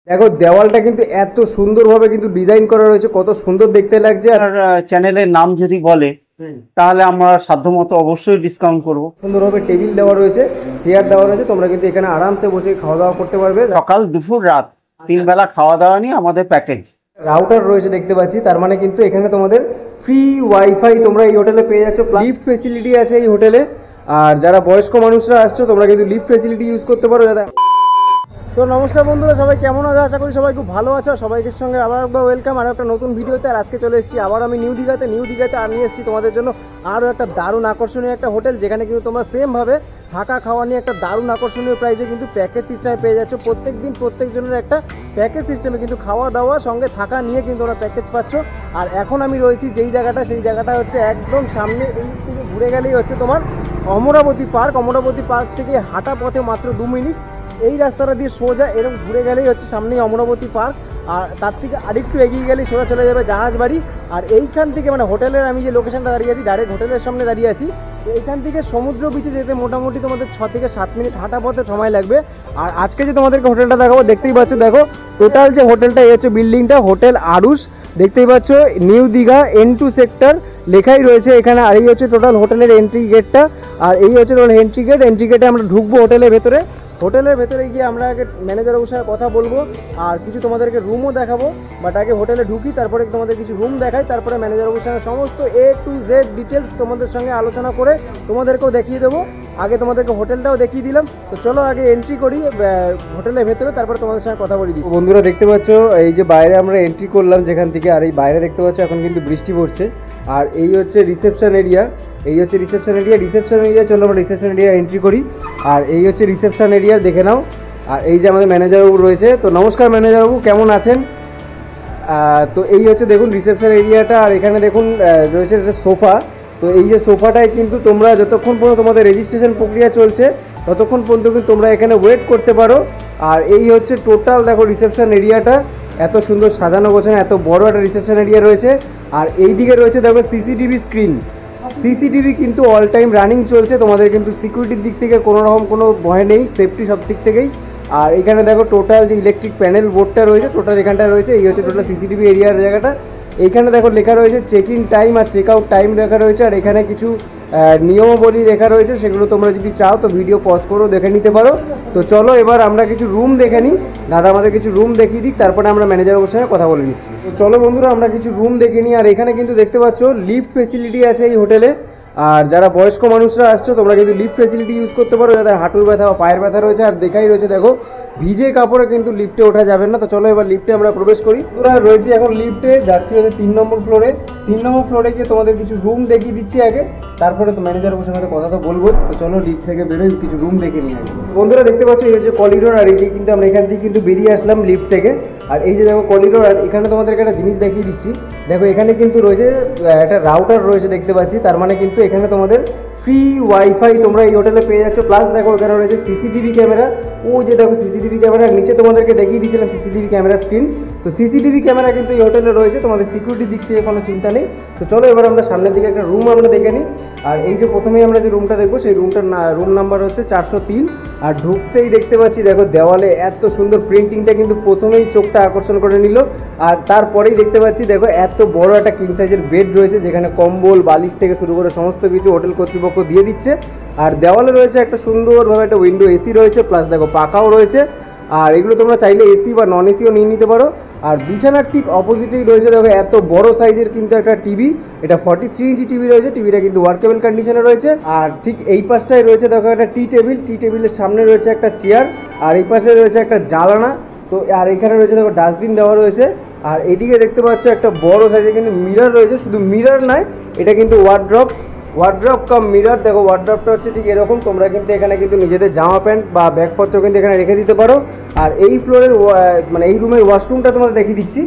দেখো দেওয়ালটা কিন্তু এত সুন্দরভাবে কিন্তু ডিজাইন করা রয়েছে, কত সুন্দর দেখতে লাগছে। আর চ্যানেলের নাম যদি বলে তাহলে আমরা সাধ্যমতো অবশ্যই ডিসকাউন্ট করব। সুন্দরভাবে টেবিল দেওয়া রয়েছে, চেয়ার দেওয়া রয়েছে, তোমরা কিন্তু এখানে আরামসে বসে খাওয়া দাওয়া করতে পারবে। সকাল দুপুর রাত 3 বেলা খাওয়া দাওয়া নিয়ে আমাদের প্যাকেজ। রাউটার রয়েছে দেখতে পাচ্ছি, তার মানে কিন্তু এখানে তোমাদের ফ্রি ওয়াইফাই তোমরা এই হোটেলে পেয়ে যাচ্ছ। লিফট ফেসিলিটি আছে এই হোটেলে। আর যারা বয়স্ক মানুষরা আসছো তোমরা কিন্তু লিফট ফেসিলিটি ইউজ করতে পারো। তো নমস্কার বন্ধুরা, সবাই কেমন আছো? আশা করি সবাই খুব ভালো আছো। সবাইকে সঙ্গে আবার একবার ওয়েলকাম আর একটা নতুন ভিডিওতে। আর আজকে চলে এসেছি আবার আমি নিউ দীঘাতে আর নিয়ে এসেছি তোমাদের জন্য আরও একটা দারুণ আকর্ষণীয় একটা হোটেল, যেখানে কিন্তু তোমরা সেমভাবে থাকা খাওয়া নিয়ে একটা দারুণ আকর্ষণীয় প্রাইসে কিন্তু প্যাকেজ সিস্টেমে পেয়ে যাচ্ছ। প্রত্যেক দিন প্রত্যেকজনের একটা প্যাকেজ সিস্টেমে কিন্তু খাওয়া দাওয়া সঙ্গে থাকা নিয়ে কিন্তু ওরা প্যাকেজ পাচ্ছ। আর এখন আমি রয়েছি যেই জায়গাটা, সেই জায়গাটা হচ্ছে একদম সামনে, এই থেকে ঘুরে গেলেই হচ্ছে তোমার অমরাবতী পার্ক। অমরাবতী পার্ক থেকে হাঁটা পথে মাত্র 2 মিনিট। এই রাস্তাটা দিয়ে সোজা এরকম ঘুরে গেলেই হচ্ছে সামনেই অমরাবতী পার্ক। আর তার থেকে আরেকটু এগিয়ে গেলেই সোজা চলে যাবে জাহাজ বাড়ি। আর এইখান থেকে মানে হোটেলের আমি যে লোকেশনটা দাঁড়িয়ে আছি, ডাইরেক্ট হোটেলের সামনে দাঁড়িয়ে আছি, এইখান থেকে সমুদ্র বিচে যেতে মোটামুটি তোমাদের 6 থেকে 7 মিনিট হাঁটা পথে সময় লাগবে। আর আজকে যে তোমাদেরকে হোটেলটা দেখাবো, দেখতেই পাচ্ছ, দেখো টোটাল যে হোটেলটা এই হচ্ছে বিল্ডিংটা, হোটেল আরুষ। দেখতেই পাচ্ছ নিউ দীঘা N2 সেক্টর লেখাই রয়েছে এখানে। আর এই হচ্ছে টোটাল হোটেলের এন্ট্রি গেটটা। আর এই হচ্ছে টোটাল এন্ট্রি গেটে আমরা ঢুকবো হোটেলের ভেতরে। হোটেলের ভেতরে গিয়ে আমরা আগে ম্যানেজারের সাথে কথা বলবো আর কিছু তোমাদেরকে রুমও দেখাবো। বাট আগে হোটেলে ঢুকি, তারপরে তোমাদের কিছু রুম দেখাই, তারপরে ম্যানেজারের সঙ্গে সমস্ত A to Z ডিটেলস তোমাদের সঙ্গে আলোচনা করে তোমাদেরকেও দেখিয়ে দেবো। আগে তোমাদেরকে হোটেলটাও দেখিয়ে দিলাম, তো চলো আগে এন্ট্রি করি হোটেলের ভেতরে, তারপরে তোমাদের সঙ্গে কথা বলে দিই। বন্ধুরা দেখতে পাচ্ছ এই যে বাইরে আমরা এন্ট্রি করলাম যেখান থেকে, আর এই বাইরে দেখতে পাচ্ছ এখন কিন্তু বৃষ্টি পড়ছে। আর এই হচ্ছে রিসেপশন এরিয়া, রিসেপশন এরিয়া চলো আমরা রিসেপশন এরিয়া এন্ট্রি করি। আর এই হচ্ছে রিসেপশন এরিয়া, দেখে নাও। আর এই যে আমাদের ম্যানেজারবাবু রয়েছে, তো নমস্কার ম্যানেজারবাবু, কেমন আছেন? তো এই হচ্ছে দেখুন রিসেপশন এরিয়াটা। আর এখানে দেখুন রয়েছে একটা সোফা। তো এই যে সোফাটায় কিন্তু তোমরা যতক্ষণ পর্যন্ত তোমাদের রেজিস্ট্রেশন প্রক্রিয়া চলছে ততক্ষণ পর্যন্ত কিন্তু তোমরা এখানে ওয়েট করতে পারো। আর এই হচ্ছে টোটাল দেখো রিসেপশন এরিয়াটা, এত সুন্দর সাজানো গোছানো, এত বড় একটা রিসেপশন এরিয়া রয়েছে। আর এই দিকে রয়েছে দেখো সিসিটিভি স্ক্রিন। সিসিটিভি কিন্তু অল টাইম রানিং চলছে, তোমাদের কিন্তু সিকিউরিটির দিক থেকে কোনো রকম কোনো ভয় নেই, সেফটি সব দিক থেকেই। আর এখানে দেখো টোটাল যে ইলেকট্রিক প্যানেল বোর্ডটা রয়েছে টোটাল এখানটা রয়েছে। এই হচ্ছে টোটাল সিসিটিভি এরিয়ার জায়গাটা। এইখানে দেখো লেখা রয়েছে চেক ইন টাইম আর চেক আউট টাইম লেখা রয়েছে। আর এখানে কিছু নিয়মাবলী লেখা রয়েছে, সেগুলো তোমরা যদি চাও তো ভিডিও পজ করো দেখে নিতে পারো। তো চলো এবার আমরা কিছু রুম দেখে নিই, দাদা আমাদের কিছু রুম দেখিয়ে দিক, তারপরে আমরা ম্যানেজারের সঙ্গে কথা বলে নিচ্ছি। তো চলো বন্ধুরা আমরা কিছু রুম দেখে নিই। আর এখানে কিন্তু দেখতে পাচ্ছ লিফট ফেসিলিটি আছে এই হোটেলে। আর যারা বয়স্ক মানুষরা আসছো তোমরা কিন্তু লিফট ফেসিলিটি ইউজ করতে পারো, যাদের হাঁটুর ব্যথা বা পায়ের ব্যথা রয়েছে। আর দেখাই রয়েছে দেখো ভিজে কাপড়ে কিন্তু লিফটে ওঠা যাবে না। তো চলো এবার লিফটে আমরা প্রবেশ করি। তোরা রয়েছি এখন লিফটে, যাচ্ছি হচ্ছে 3 নম্বর ফ্লোরে। 3 নম্বর ফ্লোরে গিয়ে তোমাদের কিছু রুম দেখিয়ে দিচ্ছি আগে, তারপরে তো ম্যানেজার বসে সাথে কথা তো বলবো। তো চলো লিফট থেকে বেরোই, কিছু রুম দেখে নিয়ে আসি। বন্ধুরা দেখতে পাচ্ছ এই হচ্ছে করিডোর। আর এই যে কিন্তু আমরা এখান থেকে কিন্তু বেরিয়ে আসলাম লিফট থেকে। আর এই যে দেখো করিডোর। আর এখানে তোমাদেরকে একটা জিনিস দেখিয়ে দিচ্ছি, দেখো এখানে কিন্তু রয়েছে একটা রাউটার রয়েছে দেখতে পাচ্ছি, তার মানে কিন্তু এখানে তোমাদের ফ্রি ওয়াইফাই তোমরা এই হোটেলে পেয়ে যাচ্ছ। প্লাস দেখো এখানে রয়েছে সিসিটিভি ক্যামেরা। ও যে দেখো সিসিটিভি ক্যামেরার নিচে তোমাদেরকে দেখিয়ে দিয়েছিলাম সিসিটিভি ক্যামেরা স্ক্রিন। তো সিসিটিভি ক্যামেরা কিন্তু এই হোটেলে রয়েছে, তোমাদের সিকিউরিটির দিক থেকে কোনো চিন্তা নেই। তো চলো এবার আমরা সামনের দিকে একটা রুম আমরা দেখে নিই। আর এই যে প্রথমেই আমরা যে রুমটা দেখবো সেই রুমটার রুম নাম্বার হচ্ছে 403। আর ঢুকতেই দেখতে পাচ্ছি দেখো দেওয়ালে এত সুন্দর প্রিন্টিংটা কিন্তু প্রথমেই চোখটা আকর্ষণ করে নিল। আর তারপরেই দেখতে পাচ্ছি দেখো এত বড় একটা কিং সাইজের বেড রয়েছে, যেখানে কম্বল বালিশ থেকে শুরু করে সমস্ত কিছু হোটেল কর্তৃপক্ষ দিয়ে দিচ্ছে। আর দেওয়ালে রয়েছে একটা সুন্দরভাবে একটা উইন্ডো এসি রয়েছে, প্লাস দেখো পাখাও রয়েছে। আর এগুলো তোমরা চাইলে এসি বা নন এসিও নিয়ে নিতে পারো। আর বিছানার ঠিক অপোজিটেই রয়েছে দেখো এত বড় সাইজের কিন্তু একটা টিভি। এটা 43 ইঞ্চি টিভি রয়েছে, টিভিটা কিন্তু ওয়ার্কেবল কন্ডিশনে রয়েছে। আর ঠিক এই পাশটায় রয়েছে দেখো একটা টি টেবিলের সামনে রয়েছে একটা চেয়ার। আর এই পাশে রয়েছে একটা জানালা। তো আর এখানে রয়েছে দেখো ডাস্টবিন দেওয়া রয়েছে। আর এদিকে দেখতে পাচ্ছ একটা বড় সাইজের কিন্তু মিরর রয়েছে, শুধু মিরর নয় এটা কিন্তু ওয়ার্ড্রপ কাম মিরর। দেখো ওয়ার্ড্রপটা হচ্ছে ঠিক এরকম, তোমরা কিন্তু এখানে কিন্তু নিজেদের জামা প্যান্ট বা ব্যাগপত্র কিন্তু এখানে রেখে দিতে পারো। আর এই ফ্লোরের মানে এই রুমের ওয়াশরুমটা তোমাদের দেখিয়ে দিচ্ছি।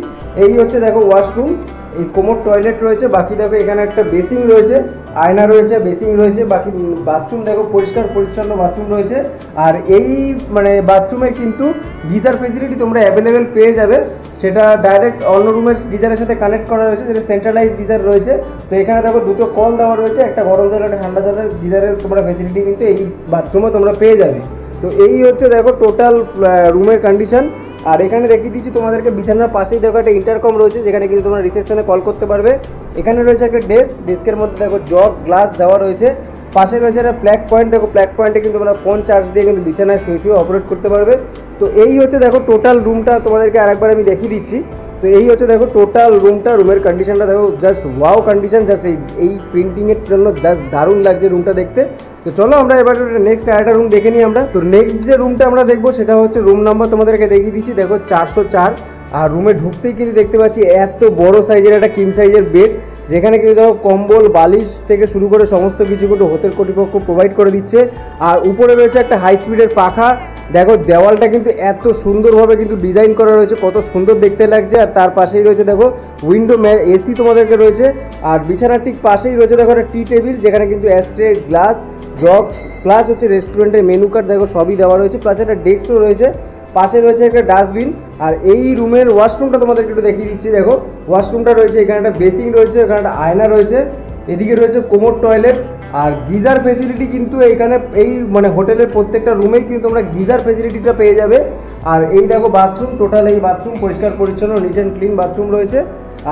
এই হচ্ছে দেখো ওয়াশরুম, এই কোমর টয়লেট রয়েছে। বাকি দেখো এখানে একটা বেসিং রয়েছে, আয়না রয়েছে, বেসিং রয়েছে। বাকি বাথরুম দেখো পরিষ্কার পরিচ্ছন্ন বাথরুম রয়েছে। আর এই মানে বাথরুমে কিন্তু গিজার ফেসিলিটি তোমরা অ্যাভেলেবেল পেয়ে যাবে, সেটা ডাইরেক্ট অন্য রুমের গিজারের সাথে কানেক্ট করা রয়েছে, যেটা সেন্ট্রালাইজ গিজার রয়েছে। তো এখানে দেখো দুটো কল দেওয়া রয়েছে, একটা গরম জল একটা ঠান্ডা জলের গিজারের তোমরা ফেসিলিটি কিন্তু এই বাথরুমে তোমরা পেয়ে যাবে। তো এই হচ্ছে দেখো টোটাল রুমের কন্ডিশন। আর এখানে দেখিয়ে দিচ্ছি তোমাদেরকে বিছানার পাশেই দেখো একটা ইন্টারকম রয়েছে, যেখানে কিন্তু তোমরা রিসেপশনে কল করতে পারবে। এখানে রয়েছে একটা ডেস্কের মধ্যে দেখো জগ গ্লাস দেওয়া রয়েছে। পাশে রয়েছে একটা প্লাগ পয়েন্ট, দেখো প্লাগ পয়েন্টে কিন্তু তোমরা ফোন চার্জ দিয়ে কিন্তু বিছানায় শুয়ে শুয়ে অপারেট করতে পারবে। তো এই হচ্ছে দেখো টোটাল রুমটা, তোমাদেরকে আরেকবার আমি দেখিয়ে দিচ্ছি। তো এই হচ্ছে দেখো টোটাল রুমটা, রুমের কন্ডিশনটা দেখো জাস্ট ওয়াও কন্ডিশন, জাস্ট এই প্রিন্টিংয়ের জন্য জাস্ট দারুণ লাগছে রুমটা দেখতে। তো চলো আমরা এবার নেক্সট আরেকটা রুম দেখে নিই আমরা। তো নেক্সট যে রুমটা আমরা দেখবো সেটা হচ্ছে রুম নাম্বার তোমাদেরকে দেখিয়ে দিচ্ছি, দেখো 404। আর রুমে ঢুকতেই কিন্তু দেখতে পাচ্ছি এত বড় সাইজের একটা কিং সাইজের বেড, যেখানে কিন্তু দেখো কম্বল বালিশ থেকে শুরু করে সমস্ত কিছু কিন্তু হোটেল কর্তৃপক্ষ প্রোভাইড করে দিচ্ছে। আর উপরে রয়েছে একটা হাই স্পিডের পাখা, দেখো দেওয়ালটা কিন্তু এত সুন্দরভাবে কিন্তু ডিজাইন করা রয়েছে, কত সুন্দর দেখতে লাগছে। আর তার পাশেই রয়েছে দেখো উইন্ডো এসি তোমাদেরকে রয়েছে। আর বিছানার ঠিক পাশেই রয়েছে দেখো একটা টি টেবিল, যেখানে কিন্তু অ্যাস্ট্রে, গ্লাস, জগ প্লাস হচ্ছে রেস্টুরেন্টের মেনু কার্ড দেখো সবই দেওয়া রয়েছে, প্লাস একটা ডেস্কও রয়েছে। পাশে রয়েছে একটা ডাস্টবিন। আর এই রুমের ওয়াশরুমটা তোমাদেরকে একটু দেখিয়ে দিচ্ছি, দেখো ওয়াশরুমটা রয়েছে, এখানে একটা বেসিং রয়েছে, এখানে একটা আয়না রয়েছে, এদিকে রয়েছে কোমোড টয়লেট। আর গিজার ফেসিলিটি কিন্তু এইখানে এই মানে হোটেলের প্রত্যেকটা রুমেই কিন্তু তোমরা গিজার ফেসিলিটিটা পেয়ে যাবে। আর এই দেখো বাথরুম, টোটাল এই বাথরুম পরিষ্কার পরিচ্ছন্ন নিট অ্যান্ড ক্লিন বাথরুম রয়েছে।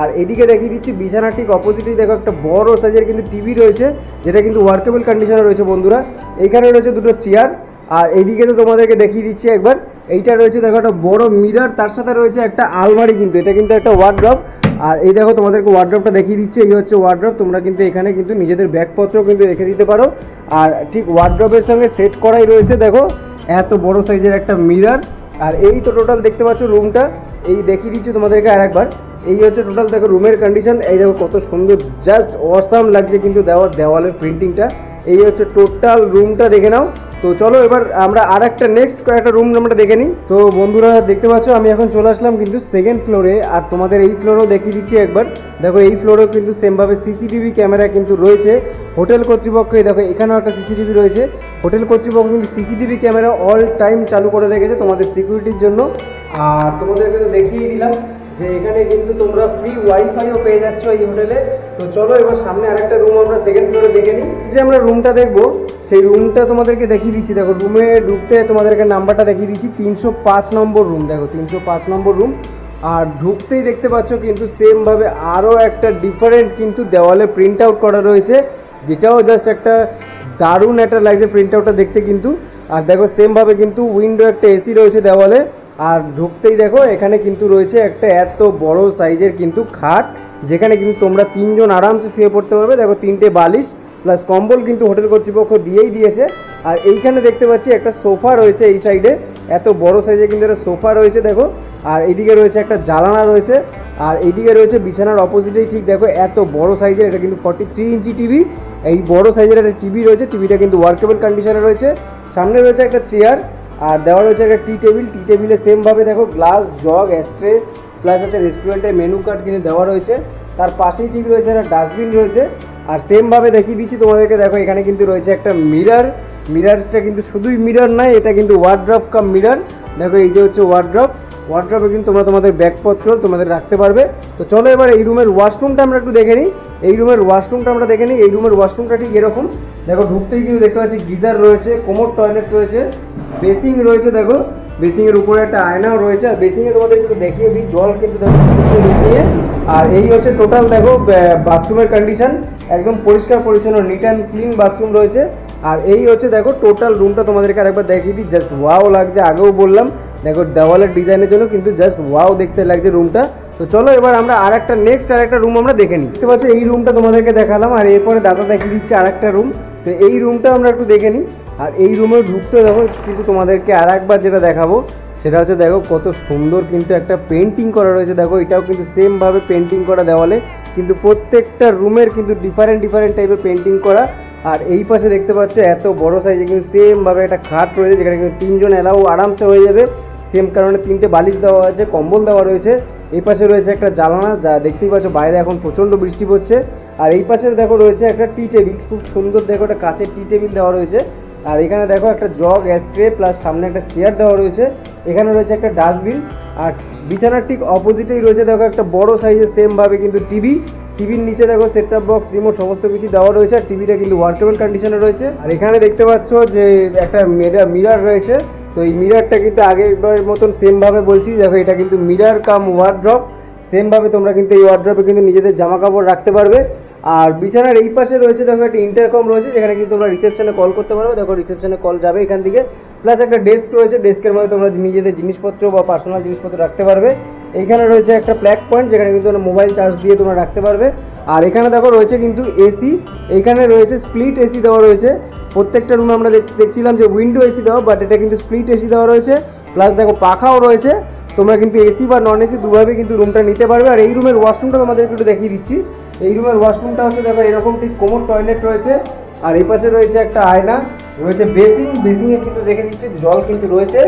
আর এদিকে দেখিয়ে দিচ্ছি বিছানার ঠিক অপোজিটেই দেখো একটা বড় সাইজের কিন্তু টিভি রয়েছে, যেটা কিন্তু ওয়ার্কেবল কন্ডিশনে রয়েছে বন্ধুরা। এইখানে রয়েছে দুটো চেয়ার। আর এইদিকে তো তোমাদেরকে দেখিয়ে দিচ্ছি একবার, এইটা রয়েছে দেখো একটা বড় মিরর, তার সাথে রয়েছে একটা আলমারি, কিন্তু এটা কিন্তু একটা ওয়ার্ড্রপ। আর এই দেখো তোমাদেরকে ওয়ার্ড্রপটা দেখিয়ে দিচ্ছি, এই হচ্ছে ওয়ার্ড্রপ। তোমরা কিন্তু এখানে কিন্তু নিজেদের ব্যাগপত্র কিন্তু রেখে দিতে পারো। আর ঠিক ওয়ার্ড্রপের সঙ্গে সেট করাই রয়েছে দেখো এত বড় সাইজের একটা মিরর। আর এই তো টোটাল দেখতে পাচ্ছ রুমটা, এই দেখিয়ে দিচ্ছি তোমাদেরকে আর একবার। এই হচ্ছে টোটাল দেখো রুমের কন্ডিশন, এই দেখো কত সুন্দর, জাস্ট অসাম লাগছে কিন্তু দেওয়ালের প্রিন্টিংটা। এই হচ্ছে টোটাল রুমটা, দেখে নাও। তো চলো এবার আমরা আর একটা নেক্সট একটা রুম আমরা দেখে নিই। তো বন্ধুরা দেখতে পাচ্ছ আমি এখন চলে আসলাম কিন্তু সেকেন্ড ফ্লোরে। আর তোমাদের এই ফ্লোরেও দেখিয়ে দিচ্ছি একবার, দেখো এই ফ্লোরেও কিন্তু সেমভাবে সিসিটিভি ক্যামেরা কিন্তু রয়েছে হোটেল কর্তৃপক্ষ। দেখো এখানেও একটা সিসিটিভি রয়েছে, হোটেল কর্তৃপক্ষ কিন্তু সিসিটিভি ক্যামেরা অল টাইম চালু করে রেখেছে তোমাদের সিকিউরিটির জন্য। আর তোমাদেরকে তো দেখিয়ে দিলাম যে এখানে কিন্তু তোমরা ফ্রি ওয়াইফাইও পেয়ে যাচ্ছ এই হোটেলে। তো চলো এবার সামনে আরেকটা রুম আমরা সেকেন্ড ফ্লোরে দেখে নিই। যে আমরা রুমটা দেখবো সেই রুমটা তোমাদেরকে দেখিয়ে দিচ্ছি, দেখো রুমে ঢুকতে তোমাদেরকে নাম্বারটা দেখিয়ে দিচ্ছি, 305 নম্বর রুম, দেখো 305 নম্বর রুম। আর ঢুকতেই দেখতে পাচ্ছ কিন্তু সেমভাবে আরও একটা ডিফারেন্ট কিন্তু দেওয়ালে প্রিন্ট আউট করা রয়েছে, যেটাও জাস্ট একটা দারুণ একটা লাগছে প্রিন্ট আউটটা দেখতে কিন্তু। আর দেখো সেমভাবে কিন্তু উইন্ডো একটা এসি রয়েছে দেওয়ালে। আর ঢুকতেই দেখো এখানে কিন্তু রয়েছে একটা এত বড় সাইজের কিন্তু খাট, যেখানে কিন্তু তোমরা তিনজন আরামসে শুয়ে পড়তে পারবে। দেখো 3টে বালিশ প্লাস কম্বল কিন্তু হোটেল কর্তৃপক্ষ দিয়েই দিয়েছে। আর এইখানে দেখতে পাচ্ছি একটা সোফা রয়েছে এই সাইডে, এত বড় সাইজের কিন্তু একটা সোফা রয়েছে দেখো। আর এইদিকে রয়েছে একটা জানালা রয়েছে। আর এইদিকে রয়েছে বিছানার অপোজিটেই ঠিক দেখো এত বড় সাইজের, এটা কিন্তু 43 ইঞ্চি টিভি, এই বড় সাইজের একটা টিভি রয়েছে, টিভিটা কিন্তু ওয়ার্কেবল কন্ডিশনে রয়েছে। সামনে রয়েছে একটা চেয়ার, আর দেওয়া রয়েছে একটা টি টেবিলে সেমভাবে দেখো গ্লাস, জগ, অ্যাস্ট্রে প্লাস হচ্ছে রেস্টুরেন্টের মেনু কার্ড কিন্তু দেওয়া রয়েছে। তার পাশেই ঠিক রয়েছে একটা ডাস্টবিন রয়েছে। আর সেমভাবে দেখিয়ে দিচ্ছি তোমাদেরকে, দেখো এখানে কিন্তু রয়েছে একটা মিররটা কিন্তু শুধুই মিরর নয়, এটা কিন্তু ওয়ার্ড্রপ কাম মিরর। দেখো এই যে হচ্ছে ওয়ার্ড্রপে কিন্তু তোমরা তোমাদের ব্যাগপত্র তোমাদের রাখতে পারবে। তো চলো এবার এই রুমের ওয়াশরুমটা আমরা একটু দেখে নিই। এই রুমের ওয়াশরুমটা ঠিক এরকম, দেখো ঢুকতেই কিন্তু দেখতে পাচ্ছি গিজার রয়েছে, কোমোড টয়লেট রয়েছে, বেসিং রয়েছে, দেখো বেসিংয়ের উপরে একটা আয়নাও রয়েছে। আর বেসিংয়ে তোমাদের একটু দেখিয়ে দিই, জল কিন্তু দেখো বেসিংয়ে। আর এই হচ্ছে টোটাল দেখো বাথরুমের কন্ডিশন, একদম পরিষ্কার পরিচ্ছন্ন নিট অ্যান্ড ক্লিন বাথরুম রয়েছে। আর এই হচ্ছে দেখো টোটাল রুমটা তোমাদেরকে আরেকবার দেখিয়ে দিই, জাস্ট ওয়াও লাগছে। আগেও বললাম দেখো দেওয়ালের ডিজাইনের জন্য কিন্তু জাস্ট ওয়াও দেখতে লাগছে রুমটা। তো চলো এবার আমরা নেক্সট আরেকটা রুম আমরা দেখে নিই। দেখতে পাচ্ছি এই রুমটা তোমাদেরকে দেখালাম, আর এরপরে দাদা দেখিয়ে দিচ্ছে আরেকটা রুম। তো এই রুমটা আমরা একটু দেখে নিই। আর এই রুমে ঢুকতে দেখো কিন্তু তোমাদেরকে আরেকবার যেটা দেখাবো সেটা হচ্ছে দেখো কত সুন্দর কিন্তু একটা পেন্টিং করা রয়েছে। দেখো এটাও কিন্তু সেমভাবে পেন্টিং করা দেওয়ালে, কিন্তু প্রত্যেকটা রুমের কিন্তু ডিফারেন্ট টাইপের পেন্টিং করা। আর এই পাশে দেখতে পাচ্ছ এত বড় সাইজে কিন্তু সেমভাবে একটা খাট রয়েছে, যেখানে কিন্তু তিনজন এলাও আরামসে হয়ে যাবে। সেম কারণে 3টে বালিশ দেওয়া আছে, কম্বল দেওয়া রয়েছে। এই পাশে রয়েছে একটা জানালা, যা দেখতেই পাচ্ছ বাইরে এখন প্রচণ্ড বৃষ্টি পড়ছে। আর এই পাশে দেখো রয়েছে একটা টি টেবিল, খুব সুন্দর দেখো একটা কাচের টি টেবিল দেওয়া রয়েছে। আর এখানে দেখো একটা জগ, অ্যাস্ট্রে প্লাস সামনে একটা চেয়ার দেওয়া রয়েছে। এখানে রয়েছে একটা ডাস্টবিন। আর বিছানার ঠিক অপোজিটেই রয়েছে দেখো একটা বড় সাইজের সেমভাবে কিন্তু টিভির নিচে দেখো সেট টপ বক্স, রিমোট সমস্ত কিছু দেওয়া রয়েছে। আর টিভিটা কিন্তু ওয়ার্কেবল কন্ডিশনে রয়েছে। আর এখানে দেখতে পাচ্ছ যে একটা মিরর রয়েছে, তো এই মিরারটা কিন্তু আগের মতন সেম ভাবে বলছি, দেখো এটা কিন্তু মিরার কাম ওয়ার্ড্রপ, সেম ভাবে তোমরা কিন্তু এই ওয়ার্ড্রপে কিন্তু নিজেদের জামা কাপড় রাখতে পারবে। আর বিছানার এই পাশে রয়েছে দেখো একটা ইন্টারকম রয়েছে, যেখানে কিন্তু তোমরা রিসেপশনে কল করতে পারবে। দেখো রিসেপশনে কল যাবে এখান থেকে, প্লাস একটা ডেস্ক রয়েছে, ডেস্কের মধ্যে তোমরা নিজেদের জিনিসপত্র বা পার্সোনাল জিনিসপত্র রাখতে পারবে। এইখানে রয়েছে একটা প্লাগ পয়েন্ট, যেখানে কিন্তু তোমরা মোবাইল চার্জ দিয়ে তোমরা রাখতে পারবে। আর এখানে দেখো রয়েছে কিন্তু এসি, এইখানে রয়েছে স্প্লিট এসি দেওয়া রয়েছে। প্রত্যেকটা রুমে আমরা দেখছিলাম যে উইন্ডো এসি দেওয়া, বাট এটা কিন্তু স্প্লিট এসি দেওয়া রয়েছে, প্লাস দেখো পাখাও রয়েছে। তোমরা কিন্তু এসি বা নন এসি দুভাবে কিন্তু রুমটা নিতে পারবে। আর এই রুমের ওয়াশরুমটা তোমাদেরকে একটু দেখিয়ে দিচ্ছি। এই রুমের ওয়াশরুমটা হচ্ছে দেখো এরকম ঠিক কোমর টয়লেট রয়েছে, আর এই পাশে রয়েছে একটা আয়না, রয়েছে বেসিংয়ে কিন্তু দেখে দিচ্ছি জল কিন্তু রয়েছে।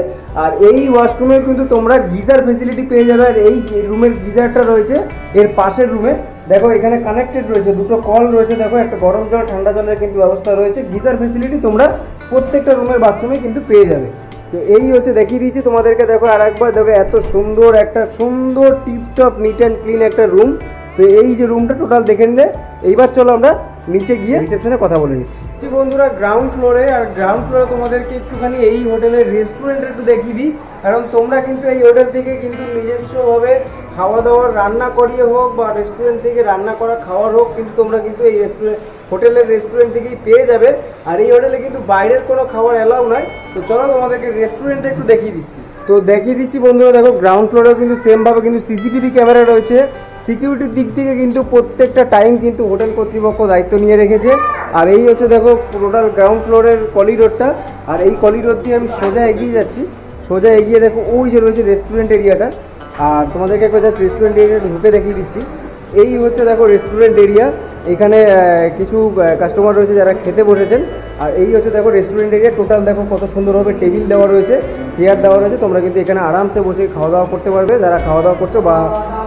আর এই ওয়াশরুমে কিন্তু তোমরা গিজার ফেসিলিটি পেয়ে যাবে। আর এই রুমের গিজারটা রয়েছে এর পাশের রুমে, দেখো এখানে কানেক্টেড রয়েছে, দুটো কল রয়েছে, দেখো একটা গরম জল ঠান্ডা জলের কিন্তু ব্যবস্থা রয়েছে। গিজার ফেসিলিটি তোমরা প্রত্যেকটা রুমের বাথরুমে কিন্তু পেয়ে যাবে। তো এই হচ্ছে দেখিয়ে দিয়েছি তোমাদেরকে, দেখো আর একবার দেখো এত সুন্দর একটা সুন্দর টিপটপ নিট অ্যান্ড ক্লিন একটা রুম। তো এই যে রুমটা টোটাল দেখে নিলে, এইবার চলো আমরা নিচে গিয়ে রিসেপশনে কথা বলে নিচ্ছি। বন্ধুরা গ্রাউন্ড ফ্লোরে, আর গ্রাউন্ড ফ্লোরে তোমাদেরকে একটুখানি এই হোটেলের রেস্টুরেন্ট একটু দেখিয়ে দিই, কারণ তোমরা কিন্তু এই হোটেল থেকে কিন্তু নিজস্বভাবে খাওয়া দাওয়ার রান্না করিয়ে হোক বা রেস্টুরেন্ট থেকে রান্না করা খাওয়ার হোক, কিন্তু তোমরা কিন্তু এই হোটেলের রেস্টুরেন্ট থেকেই পেয়ে যাবে। আর এই হোটেলে কিন্তু বাইরের কোনো খাবার অ্যালাউ নয়। তো চলো তোমাদেরকে রেস্টুরেন্টটা একটু দেখিয়ে দিচ্ছি। তো দেখিয়ে দিচ্ছি বন্ধুরা, দেখো গ্রাউন্ড ফ্লোরেও কিন্তু সেমভাবে কিন্তু সিসিটিভি ক্যামেরা রয়েছে। সিকিউরিটির দিক থেকে কিন্তু প্রত্যেকটা টাইম কিন্তু হোটেল কর্তৃপক্ষ দায়িত্ব নিয়ে রেখেছে। আর এই হচ্ছে দেখো টোটাল গ্রাউন্ড ফ্লোরের কলিডোরটা। আর এই কলিডোর দিয়ে আমি সোজা এগিয়ে যাচ্ছি, সোজা এগিয়ে দেখো ওই যে রয়েছে রেস্টুরেন্ট এরিয়াটা। আর তোমাদেরকে একবার জাস্ট রেস্টুরেন্ট এরিয়াটা ঢুকে দেখিয়ে দিচ্ছি। এই হচ্ছে দেখো রেস্টুরেন্ট এরিয়া, এখানে কিছু কাস্টমার রয়েছে যারা খেতে বসেছেন। আর এই হচ্ছে দেখো রেস্টুরেন্ট এরিয়া, টোটাল দেখো কত সুন্দরভাবে টেবিল দেওয়া রয়েছে, চেয়ার দেওয়া রয়েছে। তোমরা কিন্তু এখানে আরামসে বসে খাওয়া দাওয়া করতে পারবে, যারা খাওয়া দাওয়া করছো, বা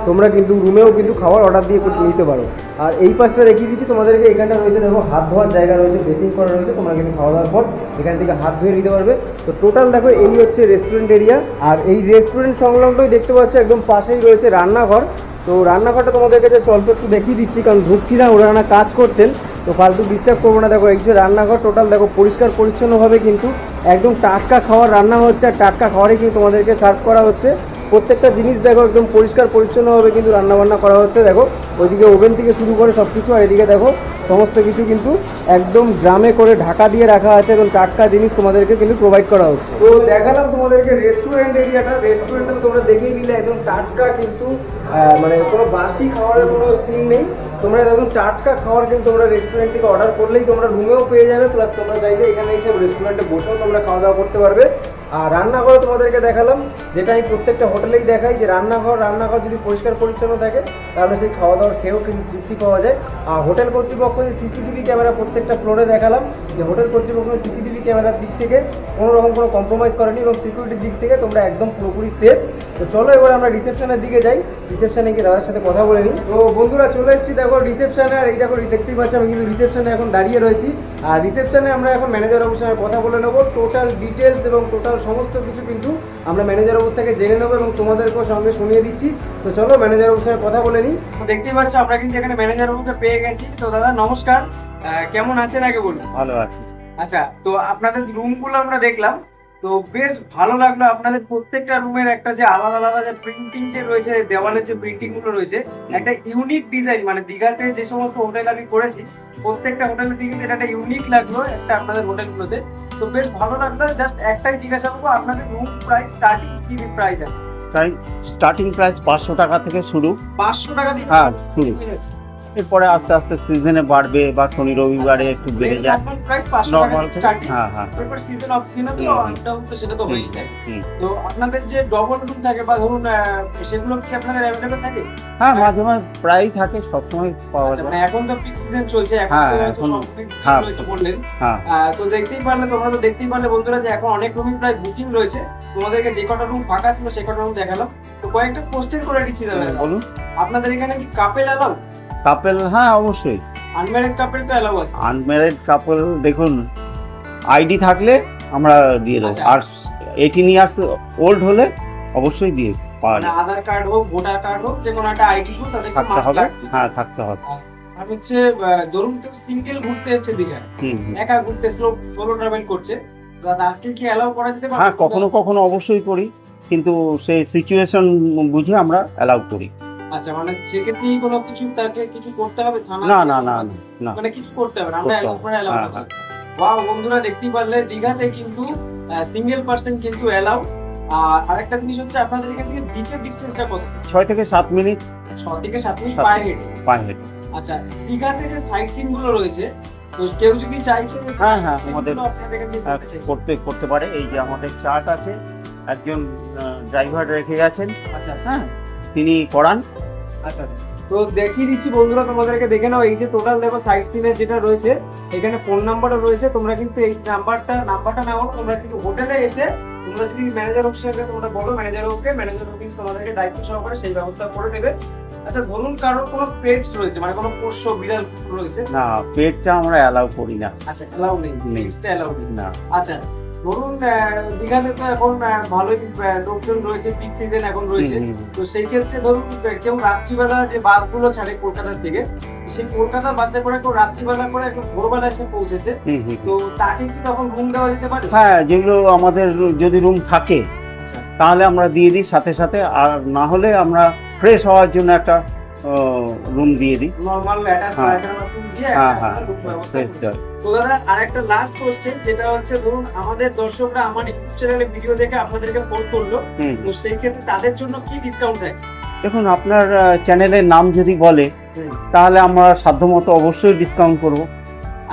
তোমরা কিন্তু রুমেও কিন্তু খাবার অর্ডার দিয়ে নিতে পারো। আর এই পাশটা দেখিয়ে দিচ্ছি তোমাদেরকে, এখানটা রয়েছে দেখো হাত ধোয়ার জায়গা রয়েছে, বেসিং করা রয়েছে, তোমরা কিন্তু খাওয়া দাওয়ার পর এখান থেকে হাত ধুয়ে নিতে পারবে। তো টোটাল দেখো এই হচ্ছে রেস্টুরেন্ট এরিয়া। আর এই রেস্টুরেন্ট সংলগ্নই দেখতে পাচ্ছ একদম পাশেই রয়েছে রান্নাঘর। তো রান্নাঘরটা তোমাদেরকে যে অল্প একটু দেখিয়ে দিচ্ছি, কারণ ঢুকছি না, ওরা কাজ করছেন, তো ফালতু ডিস্টার্ব করবো না। দেখো এই যে রান্নাঘর, টোটাল দেখো পরিষ্কার পরিচ্ছন্নভাবে কিন্তু একদম টাটকা খাবার রান্না হচ্ছে, আর টাটকা খাবারই কিন্তু তোমাদেরকে সার্ভ করা হচ্ছে। প্রত্যেকটা জিনিস দেখো একদম পরিষ্কার পরিচ্ছন্নভাবে কিন্তু রান্নাবান্না করা হচ্ছে। দেখো ওইদিকে ওভেন থেকে শুরু করে সব কিছু, আর এদিকে দেখো সমস্ত কিছু কিন্তু একদম ড্রামে করে ঢাকা দিয়ে রাখা আছে, এবং টাটকা জিনিস তোমাদেরকে কিন্তু প্রোভাইড করা হচ্ছে। তো দেখালাম তোমাদেরকে রেস্টুরেন্ট এরিয়াটা, রেস্টুরেন্টটা তোমরা দেখেই নিলে একদম টাটকা, কিন্তু মানে কোনো বাসি খাবারের কোনো সিন নেই। তোমরা একদম টাটকা খাবার কিন্তু তোমরা রেস্টুরেন্ট থেকে অর্ডার করলেই তোমরা রুমেও পেয়ে যাবে, প্লাস তোমরা চাইলে এখানে এসে রেস্টুরেন্টে বসেও তোমরা খাওয়া দাওয়া করতে পারবে। আর রান্নাঘর তোমাদেরকে দেখালাম, যেটা আমি প্রত্যেকটা হোটেলেই দেখাই, যে রান্নাঘর যদি পরিষ্কার পরিচ্ছন্ন থাকে তাহলে সেই খাওয়া দাওয়ার খেয়েও কিন্তু তৃপ্তি পাওয়া যায়। আর হোটেল কর্তৃপক্ষ যে সিসিটিভি ক্যামেরা প্রত্যেকটা ফ্লোরে দেখালাম, যে হোটেল কর্তৃপক্ষ সিসিটিভি ক্যামেরার দিক থেকে কোনো রকম কোনো কম্প্রোমাইজ করেনি, এবং সিকিউরিটির দিক থেকে তোমরা একদম পুরোপুরি সেফ। তো চলো এবার আমরা রিসেপশনের দিকে যাই, রিসেপশনে গিয়ে দাদার সাথে কথা বলে নিই। তো বন্ধুরা চলে এসেছি দেখো রিসেপশনে। আর এই দেখো দেখতেই পাচ্ছি আমি কিন্তু রিসেপশনে এখন দাঁড়িয়ে রয়েছি। আর রিসেপশনে আমরা এখন ম্যানেজার বাবুর সঙ্গে কথা বলে নেবো, টোটাল ডিটেলস এবং টোটাল সমস্ত কিছু কিন্তু আমরা ম্যানেজার বাবুর থেকে জেনে নেবো, এবং তোমাদেরকেও সঙ্গে শুনিয়ে দিচ্ছি। তো চলো ম্যানেজার বাবুর সঙ্গে কথা বলে নিই। দেখতেই পাচ্ছ আমরা কিন্তু এখানে ম্যানেজার বাবুকে পেয়ে গেছি। তো দাদা নমস্কার, কেমন আছেন আগে বলুন? ভালো আছি। আচ্ছা, তো আপনাদের রুমগুলো আমরা দেখলাম, তো বেশ ভালো লাগলো। আপনাদের প্রত্যেকটা রুমের একটা যে আলাদা আলাদা যে প্রিন্টিং যে রয়েছে, দেওয়ালের যে প্রিন্টিং গুলো রয়েছে, একটা ইউনিক ডিজাইন। মানে দীঘাতে যে সমস্ত হোটেল আমি করেছি, প্রত্যেকটা হোটেলের দিকে এটা একটা ইউনিক লাগলো একটা আপনাদের হোটেলগুলোতে। তো বেশ ভালো লাগলো। জাস্ট একটাই জিজ্ঞাসা করবো, আপনাদের রুম প্রাইস স্টার্টিং কি প্রাইস আছে? স্টার্টিং প্রাইস 500 টাকা থেকে শুরু। 500 টাকা দিয়ে হ্যাঁ শুরু, এরপরে আস্তে আস্তে সিজনে বাড়বে, বা শনি রবিবারে একটু বেড়ে যায়। নরমাল প্রাইস 500 নরমাল টাকা স্টার্টিং। হ্যাঁ হ্যাঁ। তারপর সিজন অফ সিজনে তো আপ ডাউন তো সেটা তো হয়েই যায়। তো আপনাদের যে ডবল রুম থাকে বা ধরুন সেগুলো কি আপনাদের अवेलेबल থাকে? হ্যাঁ মাঝে মাঝে প্রায় থাকে, সবসময় পাওয়া আচ্ছা, যায়। মানে এখন তো পিক সিজন চলছে, এখন হ্যাঁ, তো এখন সব পিক হ্যাঁ, রয়েছে বললেন। হ্যাঁ। তো দেখতেই পারলে, তোমরা তো দেখতেই পারলে বন্ধুরা, যে এখন অনেক রুমই প্রায় বুকিং রয়েছে। তোমাদেরকে যে কটা রুম ফাঁকা ছিল সেই কটা রুম দেখালাম। তো কয়েকটা কোশ্চেন করে দিচ্ছি দাদা। বলুন। আপনাদের এখানে কি কাপল অ্যালাউ? কাপল হ্যাঁ অবশ্যই। আনম্যারিড কাপল তো অ্যালাউ আছে? আনম্যারিড কাপল দেখুন আইডি থাকলে আমরা দিয়ে দেবো, আচ্ছা। আর 18 ইয়ার্স ওল্ড হলে অবশ্যই দিয়ে পাওয়া মানে যায়। আধার কার্ড হোক, ভোটার কার্ড হোক, যে কোনো একটা আইডি হোক, তাদেরকে থাকতে মাস্ট হবে, লাগবে। হ্যাঁ থাকতে হবে। আর হচ্ছে ধরুন কেউ সিঙ্গেল ঘুরতে এসছে দীঘায়, হুম হুম। একা ঘুরতে এসলো, সোলো ট্রাভেল করছে, তো রাত্রে কি অ্যালাউ করা যেতে পারে? হ্যাঁ, কখনো কখনো অবশ্যই করি, কিন্তু সেই সিচুয়েশন বুঝে আমরা অ্যালাউ করি। আচ্ছা, মানে সেক্ষেত্রে কোনো কিছু তাকে কিছু করতে হবে? থানা না না না না, মানে কিছু করতে হবে না, আমরা করতে অ্যালাউ হবে। করে অ্যালাউ হ্যাঁ, করতে হ্যাঁ। ওয়াও বন্ধুরা, দেখতেই পারলে দীঘাতে কিন্তু সিঙ্গেল পার্সন কিন্তু অ্যালাউ। আর আরেকটা জিনিস হচ্ছে, আপনাদের এখান থেকে বিচের ডিসটেন্সটা কত? 6 থেকে 7 মিনিট 6 থেকে 7 মিনিট 7 পায়ে হেঁটে। পায়ে হেঁটে। আচ্ছা, দীঘাতে যে সাইট সিন গুলো রয়েছে, তো কেউ যদি চাইছে যে হ্যাঁ, হ্যাঁ, sightseeing আমাদের গুলো আপনাদের এখান থেকে করতে চাইছে। করতে পারে। এই যে আমাদের চার্ট আছে, একজন ড্রাইভার রেখে গেছেন, আচ্ছা আচ্ছা হ্যাঁ, তিনি করান। আচ্ছা আচ্ছা। তো দেখিয়ে দিচ্ছি বন্ধুরা তোমাদেরকে, দেখে নাও। এই যে টোটাল দেখো সাইট সিনের যেটা রয়েছে, এখানে ফোন নাম্বারও রয়েছে। তোমরা কিন্তু এই নাম্বারটা নাও, তোমরা কিন্তু হোটেলে এসে তোমরা যদি ম্যানেজার অফিসে তোমরা বলো, ম্যানেজার কিন্তু তোমাদেরকে দায়িত্ব সহকারে সেই ব্যবস্থা করে দেবে। আচ্ছা, ধরুন কারোর কোনো পেটস রয়েছে, মানে কোনো পোষ্য বিড়াল কুকুর রয়েছে। না, পেটটা আমরা অ্যালাউ করি না। আচ্ছা, অ্যালাউ নেই, নেই। পেটসটা অ্যালাউ নেই। না। আচ্ছা, ধরুন দীঘাতে তো এখন ভালোই লোকজন রয়েছে, পিক সিজন এখন রয়েছে। তো সেই ক্ষেত্রে ধরুন কেউ রাত্রিবেলা যে বাসগুলো ছাড়ে কলকাতা থেকে, তো সেই কলকাতা বাসে করে কেউ রাত্রিবেলা করে একটু ভোরবেলা এসে পৌঁছেছে, তো তাকে কি তখন রুম দেওয়া যেতে পারে? হ্যাঁ, যেগুলো আমাদের যদি রুম থাকে আচ্ছা তাহলে আমরা দিয়ে দিই সাথে সাথে, আর না হলে আমরা ফ্রেশ হওয়ার জন্য একটা রুম দিয়ে দিই। নরমাল অ্যাটাচ হ্যাঁ। পায়খানা বাথরুম দিয়ে হ্যাঁ, একটা হ্যাঁ, room ব্যবস্থা ফ্রেশ করে। দেয়। তো দাদা, আরেকটা লাস্ট কোশ্চেন, যেটা হচ্ছে ধরুন আমাদের দর্শকরা আমার ইউটিউব চ্যানেলে ভিডিও দেখে আপনাদেরকে ফোন করলো, তো সেই ক্ষেত্রে তাদের জন্য কি ডিসকাউন্ট আছে? দেখুন, আপনার চ্যানেলের নাম যদি বলে তাহলে আমরা সাধ্যমতো অবশ্যই ডিসকাউন্ট করব।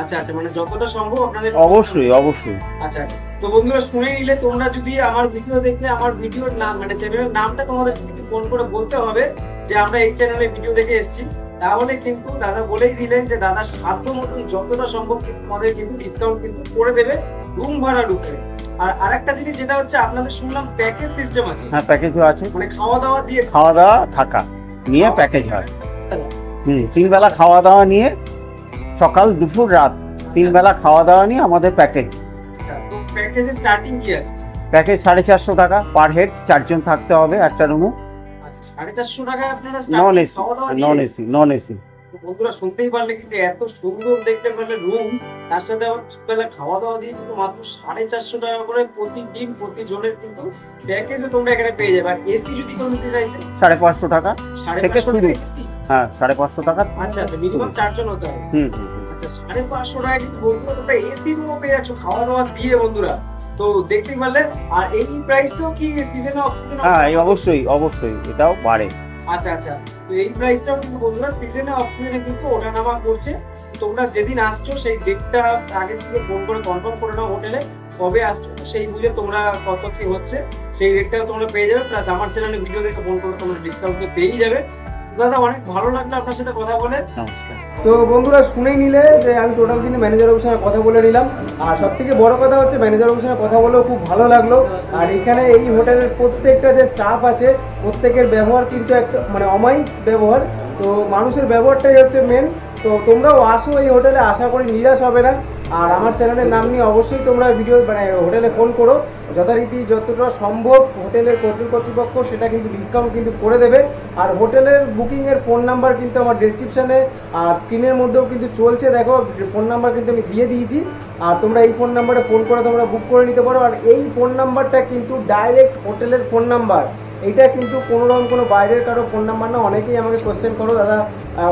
আচ্ছা আচ্ছা, মানে যতটা সম্ভব আপনাদের অবশ্যই অবশ্যই। আচ্ছা আচ্ছা। তো বন্ধুরা শুনে নিলে, তোমরা যদি আমার ভিডিও দেখলে আমার ভিডিওর নাম মানে চ্যানেলের নামটা তোমাদের কিন্তু ফোন করে বলতে হবে যে আমরা এই চ্যানেলে ভিডিও দেখে এসেছি, তাহলে কিন্তু দাদা বলেই দিলেন যে দাদা সাধ্য মতন যতটা সম্ভব কিন্তু তোমাদের কিন্তু ডিসকাউন্ট কিন্তু করে দেবে রুম ভাড়া ঢুকবে। আর আরেকটা জিনিস যেটা হচ্ছে, আপনাদের শুনলাম প্যাকেজ সিস্টেম আছে, হ্যাঁ, প্যাকেজও আছে, মানে খাওয়া দাওয়া দিয়ে। খাওয়া দাওয়া থাকা নিয়ে প্যাকেজ হয়। 3 বেলা খাওয়া দাওয়া নিয়ে, সকাল দুপুর রাত 3 বেলা খাওয়া দাওয়া নিয়ে আমাদের প্যাকেজ। আচ্ছা, তো প্যাকেজের স্টার্টিং কি আছে? প্যাকেজ 450 টাকা পার হেড, 4 জন থাকতে হবে একটা রুমে। আচ্ছা, 450 টাকায় আপনারা নন এসি, খাওয়া দাওয়া নন এসি। তো বন্ধুরা শুনতেই পারলে, কিন্তু এত সুন্দর দেখতে পারলে রুম, তার সাথে আবার বেলা খাওয়া দাওয়া দিয়ে কিন্তু মাত্র 450 টাকা করে প্রতিদিন প্রতিজনের কিন্তু প্যাকেজও তোমরা এখানে পেয়ে যাবে। আর এসি যদি কেউ নিতে চাইছে 550 টাকা 550 শুরু। টাকা এসি। হ্যাঁ, 550 টাকা। আচ্ছা, মিনিমাম 4 জন হতে হবে। আচ্ছা, 550 টাকা কিন্তু বন্ধুরা তোমরা এসি রুমও পেয়ে যাচ্ছ খাওয়া দাওয়া দিয়ে বন্ধুরা। তো দেখতেই পারলেন। আর এই প্রাইসটাও কি সিজনে অফ সিজনে? হ্যাঁ, অবশ্যই অবশ্যই, এটাও বাড়ে। আচ্ছা আচ্ছা। তো এই প্রাইসটাও কিন্তু বন্ধুরা সিজনে অফ সিজনে কিন্তু ওঠানামা করছে। তোমরা যেদিন আসছো সেই ডেটটা আগে থেকে ফোন করে কনফার্ম করে নাও হোটেলে কবে আসছো, সেই বুঝে তোমরা কত কি হচ্ছে সেই রেটটাও তোমরা পেয়ে যাবে। প্লাস আমার চ্যানেলে ভিডিও দেখে ফোন করে তোমরা ডিসকাউন্ট পেয়েই যাবে। দাদা, অনেক ভালো লাগলো আপনার সাথে কথা বলে। নমস্কার। তো বন্ধুরা শুনেই নিলে যে আমি টোটাল কিন্তু ম্যানেজার বাবুর সঙ্গে কথা বলে নিলাম। আর সব থেকে বড় কথা হচ্ছে, ম্যানেজার বাবুর সঙ্গে কথা বলেও খুব ভালো লাগলো। আর এখানে এই হোটেলের প্রত্যেকটা যে স্টাফ আছে, প্রত্যেকের ব্যবহার কিন্তু একটা মানে অমায়িক ব্যবহার। তো মানুষের ব্যবহারটাই হচ্ছে মেন। তো তোমরাও আসো এই হোটেলে, আশা করি নিরাশ হবে না। আর আমার চ্যানেলের নাম নিয়ে অবশ্যই তোমরা ভিডিও মানে হোটেলে ফোন করো, যথারীতি যতটা সম্ভব হোটেলের কর্তৃপক্ষ সেটা কিন্তু ডিসকাউন্ট কিন্তু করে দেবে। আর হোটেলের বুকিংয়ের ফোন নাম্বার কিন্তু আমার ডেসক্রিপশানে আর স্ক্রিনের মধ্যেও কিন্তু চলছে, দেখো ফোন নাম্বার কিন্তু আমি দিয়ে দিয়েছি। আর তোমরা এই ফোন নাম্বারে ফোন করে তোমরা বুক করে নিতে পারো। আর এই ফোন নাম্বারটা কিন্তু ডাইরেক্ট হোটেলের ফোন নাম্বার, এইটা কিন্তু কোনো রকম কোনো বাইরের কারো ফোন নাম্বার না। অনেকেই আমাকে কোশ্চেন করো, দাদা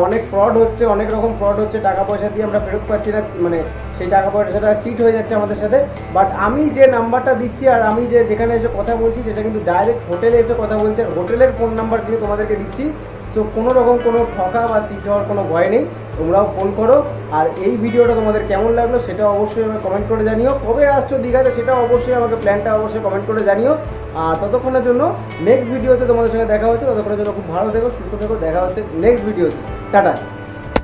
অনেক ফ্রড হচ্ছে, অনেক রকম ফ্রড হচ্ছে, টাকা পয়সা দিয়ে আমরা ফেরত পাচ্ছি না, মানে সেই টাকা পয়সাটা চিট হয়ে যাচ্ছে আমাদের সাথে। বাট আমি যে নাম্বারটা দিচ্ছি আর আমি যে যেখানে এসে কথা বলছি, সেটা কিন্তু ডাইরেক্ট হোটেলে এসে কথা বলছি, আর হোটেলের ফোন নাম্বার দিয়ে তোমাদেরকে দিচ্ছি। তো কোনো রকম কোনো ঠকা বা চিট হওয়ার কোনো ভয় নেই, তোমরাও ফোন করো। আর এই ভিডিওটা তোমাদের কেমন লাগলো সেটা অবশ্যই আমাকে কমেন্ট করে জানিও। কবে আসছো দীঘাতে সেটা অবশ্যই আমাকে প্ল্যানটা অবশ্যই কমেন্ট করে জানিও। আর ততক্ষণের জন্য নেক্সট ভিডিওতে তোমাদের সঙ্গে দেখা হচ্ছে। ততক্ষণের জন্য খুব ভালো থেকো, সুস্থ থেকো, দেখা হচ্ছে নেক্সট ভিডিওতে। টাটা।